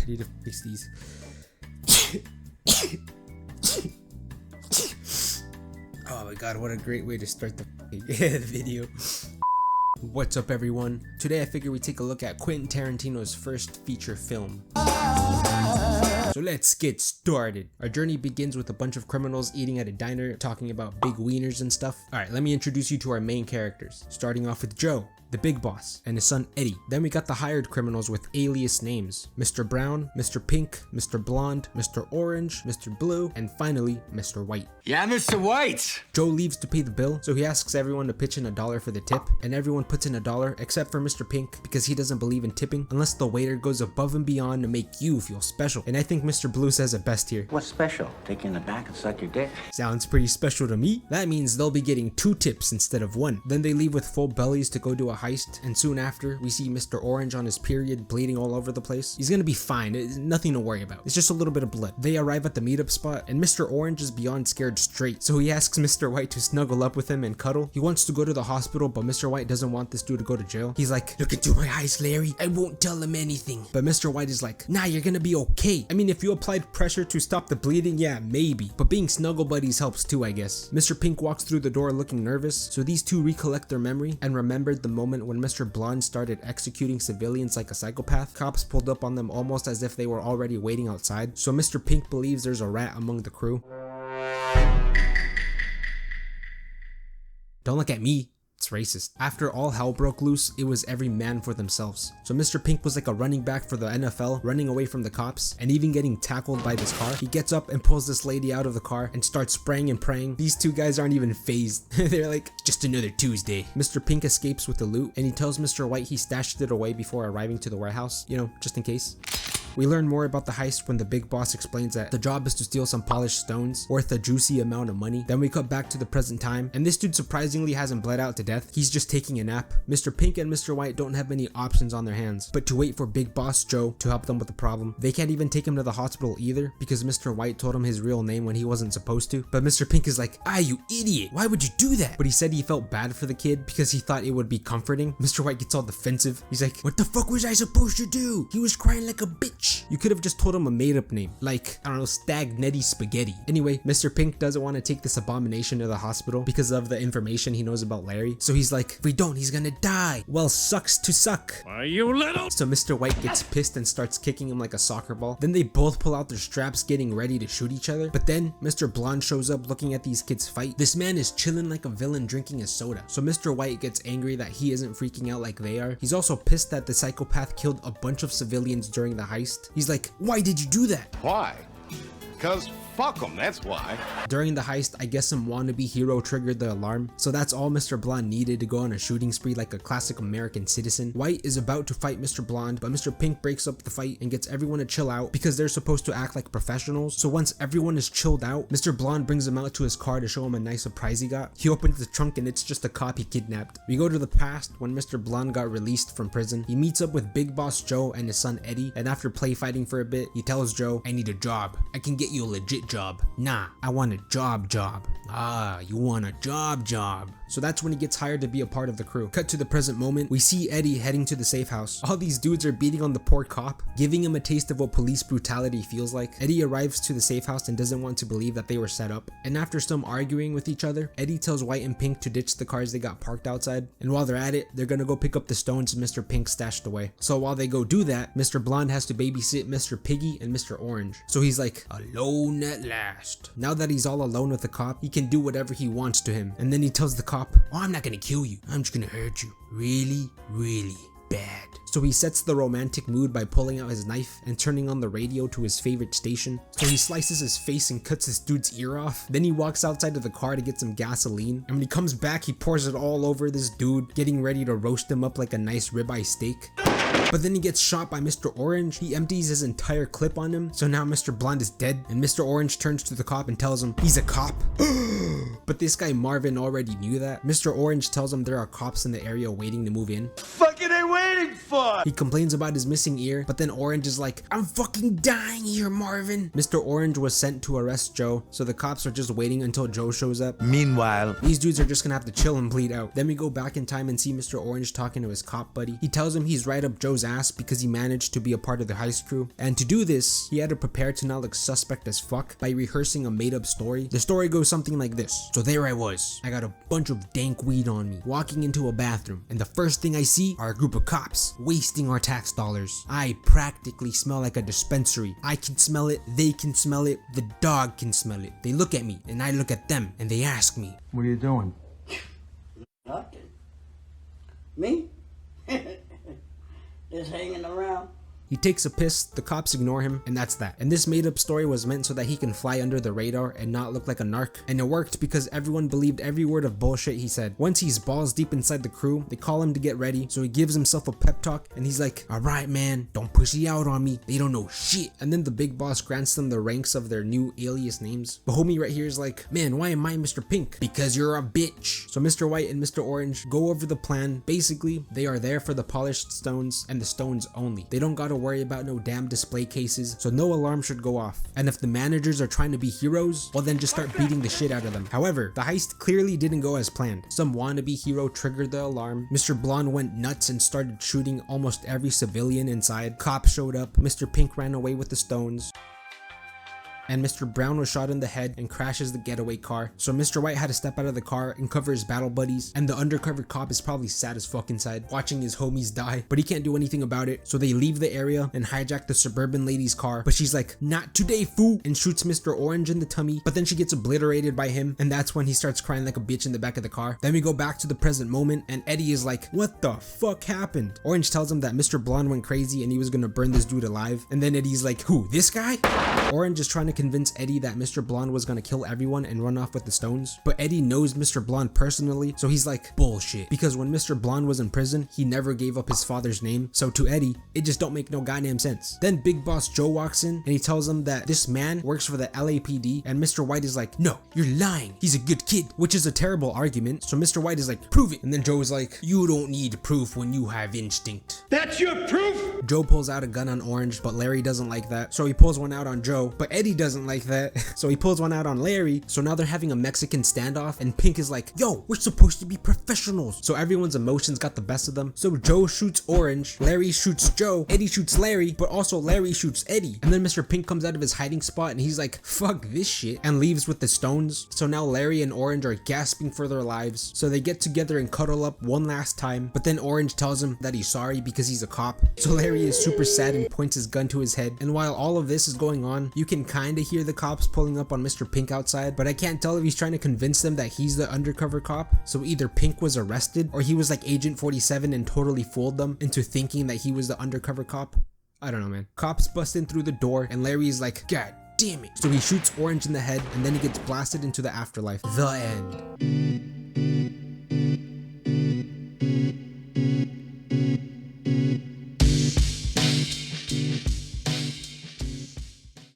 I need to fix these. Oh my god, what a great way to start the video. What's up everyone? Today I figure we take a look at Quentin Tarantino's first feature film. So let's get started. Our journey begins with a bunch of criminals eating at a diner, talking about big wieners and stuff. Alright, let me introduce you to our main characters. Starting off with Joe, the big boss, and his son Eddie. Then we got the hired criminals with alias names. Mr. Brown, Mr. Pink, Mr. Blonde, Mr. Orange, Mr. Blue, and finally, Mr. White. Yeah, Mr. White! Joe leaves to pay the bill, so he asks everyone to pitch in $1 for the tip, and everyone puts in $1 except for Mr. Pink because he doesn't believe in tipping unless the waiter goes above and beyond to make you feel special. And I think Mr. Blue says it best here. What's special? Take you in the back and suck your dick? Sounds pretty special to me. That means they'll be getting 2 tips instead of 1. Then they leave with full bellies to go do a heist, and soon after, we see Mr. Orange on his period bleeding all over the place. He's gonna be fine, it's nothing to worry about. It's just a little bit of blood. They arrive at the meetup spot, and Mr. Orange is beyond scared straight, so he asks Mr. White to snuggle up with him and cuddle. He wants to go to the hospital, but Mr. White doesn't want this dude to go to jail. He's like, "Look into my eyes, Larry. I won't tell him anything." But Mr. White is like, "Nah, you're gonna be okay. I mean, if you applied pressure to stop the bleeding, yeah, maybe. But being snuggle buddies helps too, I guess." Mr. Pink walks through the door looking nervous, so these two recollect their memory and remembered the moment when Mr. Blonde started executing civilians like a psychopath. Cops pulled up on them almost as if they were already waiting outside, so Mr. Pink believes there's a rat among the crew. Don't look at me. It's racist. After all hell broke loose, it was every man for themselves. So Mr. Pink was like a running back for the NFL, running away from the cops, and even getting tackled by this car. He gets up and pulls this lady out of the car and starts spraying and praying. These two guys aren't even phased. They're like, just another Tuesday. Mr. Pink escapes with the loot, and he tells Mr. White he stashed it away before arriving to the warehouse, you know, just in case. We learn more about the heist when the big boss explains that the job is to steal some polished stones worth a juicy amount of money. Then we cut back to the present time, and this dude surprisingly hasn't bled out to death. He's just taking a nap. Mr. Pink and Mr. White don't have many options on their hands but to wait for Big Boss Joe to help them with the problem. They can't even take him to the hospital either because Mr. White told him his real name when he wasn't supposed to. But Mr. Pink is like, "Ah, you idiot, why would you do that?" But he said he felt bad for the kid because he thought it would be comforting. Mr. White gets all defensive. He's like, "What the fuck was I supposed to do? He was crying like a bitch. You could have just told him a made-up name, like, I don't know, Stagnetti Spaghetti." Anyway, Mr. Pink doesn't want to take this abomination to the hospital because of the information he knows about Larry. So he's like, "If we don't, he's gonna die." Well, sucks to suck. Are you little? So Mr. White gets pissed and starts kicking him like a soccer ball. Then they both pull out their straps getting ready to shoot each other. But then Mr. Blonde shows up looking at these kids fight. This man is chilling like a villain drinking a soda. So Mr. White gets angry that he isn't freaking out like they are. He's also pissed that the psychopath killed a bunch of civilians during the heist. He's like, "Why did you do that?" Why? Because fuck them, that's why. During the heist, I guess some wannabe hero triggered the alarm, so that's all Mr. Blonde needed to go on a shooting spree like a classic American citizen. White is about to fight Mr. Blonde, but Mr. Pink breaks up the fight and gets everyone to chill out because they're supposed to act like professionals. So once everyone is chilled out, Mr. Blonde brings him out to his car to show him a nice surprise he got. He opens the trunk and it's just a cop he kidnapped. We go to the past when Mr. Blonde got released from prison. He meets up with Big Boss Joe and his son Eddie, and after play fighting for a bit, he tells Joe, "I need a job. I can get you a legit job." "Nah, I want a job. "Ah, you want a job. So that's when he gets hired to be a part of the crew. Cut to the present moment, we see Eddie heading to the safe house. All these dudes are beating on the poor cop, giving him a taste of what police brutality feels like. Eddie arrives to the safe house and doesn't want to believe that they were set up. And after some arguing with each other, Eddie tells White and Pink to ditch the cars they got parked outside. And while they're at it, they're gonna go pick up the stones Mr. Pink stashed away. So while they go do that, Mr. Blonde has to babysit Mr. Piggy and Mr. Orange. So he's like, alone at last. Now that he's all alone with the cop, he can do whatever he wants to him. And then he tells the cop, "Oh, I'm not gonna kill you. I'm just gonna hurt you. Really, really bad." So he sets the romantic mood by pulling out his knife and turning on the radio to his favorite station. So he slices his face and cuts this dude's ear off. Then he walks outside of the car to get some gasoline. And when he comes back, he pours it all over this dude, getting ready to roast him up like a nice ribeye steak. But then he gets shot by Mr. Orange. He empties his entire clip on him, so now Mr. Blonde is dead, and Mr. Orange turns to the cop and tells him he's a cop. But this guy Marvin already knew that. Mr. Orange tells him there are cops in the area waiting to move in. Fucking they waiting for? foot! He complains about his missing ear, but then Orange is like, I'm fucking dying here, Marvin. Mr. Orange was sent to arrest Joe, so the cops are just waiting until Joe shows up. Meanwhile, These dudes are just gonna have to chill and bleed out. Then we go back in time and see Mr. Orange talking to his cop buddy. He tells him he's right up Joe's ass because he managed to be a part of the heist crew. And to do this, he had to prepare to not look suspect as fuck by rehearsing a made up story. The story goes something like this. So there I was. I got a bunch of dank weed on me, walking into a bathroom, and the first thing I see are a group of cops wasting our tax dollars. I practically smell like a dispensary. I can smell it, they can smell it, the dog can smell it. They look at me and I look at them and they ask me, what are you doing? Nothing. Me? Just hanging around. He takes a piss, the cops ignore him, and that's that. And this made up story was meant so that he can fly under the radar and not look like a narc. And it worked because everyone believed every word of bullshit he said. Once he's balls deep inside the crew, they call him to get ready, so he gives himself a pep talk and he's like, alright man, don't pussy out on me, they don't know shit. And then the big boss grants them the ranks of their new alias names. The homie right here is like, man, why am I Mr. Pink? Because you're a bitch. So Mr. White and Mr. Orange go over the plan. Basically, they are there for the polished stones and the stones only. They don't gotta worry about no damn display cases, so no alarm should go off. And if the managers are trying to be heroes, well then just start beating the shit out of them. However, the heist clearly didn't go as planned. Some wannabe hero triggered the alarm. Mr. Blonde went nuts and started shooting almost every civilian inside. Cops showed up. Mr. Pink ran away with the stones. And Mr. Brown was shot in the head and crashes the getaway car. So Mr. White had to step out of the car and cover his battle buddies, and the undercover cop is probably sad as fuck inside, watching his homies die, but he can't do anything about it. So they leave the area and hijack the suburban lady's car, but she's like, not today, fool, and shoots Mr. Orange in the tummy, but then she gets obliterated by him, and that's when he starts crying like a bitch in the back of the car. Then we go back to the present moment, and Eddie is like, what the fuck happened? Orange tells him that Mr. Blonde went crazy and he was gonna burn this dude alive, and then Eddie's like, who, this guy? Orange is trying to convince Eddie that Mr. Blonde was gonna kill everyone and run off with the stones, but Eddie knows Mr. Blonde personally, so he's like, bullshit, because when Mr. Blonde was in prison, he never gave up his father's name, so to Eddie, it just don't make no goddamn sense. Then Big Boss Joe walks in and he tells him that this man works for the LAPD, and Mr. White is like, no, you're lying, he's a good kid, which is a terrible argument, so Mr. White is like, prove it, and then Joe is like, you don't need proof when you have instinct. That's your proof? Joe pulls out a gun on Orange, but Larry doesn't like that, so he pulls one out on Joe, but Eddie doesn't like that, so he pulls one out on Larry. So now they're having a Mexican standoff, and Pink is like, yo, we're supposed to be professionals. So everyone's emotions got the best of them. So Joe shoots Orange, Larry shoots Joe, Eddie shoots Larry, but also Larry shoots Eddie. And then Mr. Pink comes out of his hiding spot and he's like, fuck this shit, and leaves with the stones. So now Larry and Orange are gasping for their lives. So they get together and cuddle up one last time, but then Orange tells him that he's sorry because he's a cop. So Larry is super sad and points his gun to his head. And while all of this is going on, you can kinda hear the cops pulling up on Mr. Pink outside, but I can't tell if he's trying to convince them that he's the undercover cop. So either Pink was arrested or he was like Agent 47 and totally fooled them into thinking that he was the undercover cop. I don't know, man. Cops bust in through the door and Larry is like, God damn it. So he shoots Orange in the head and then he gets blasted into the afterlife. The end.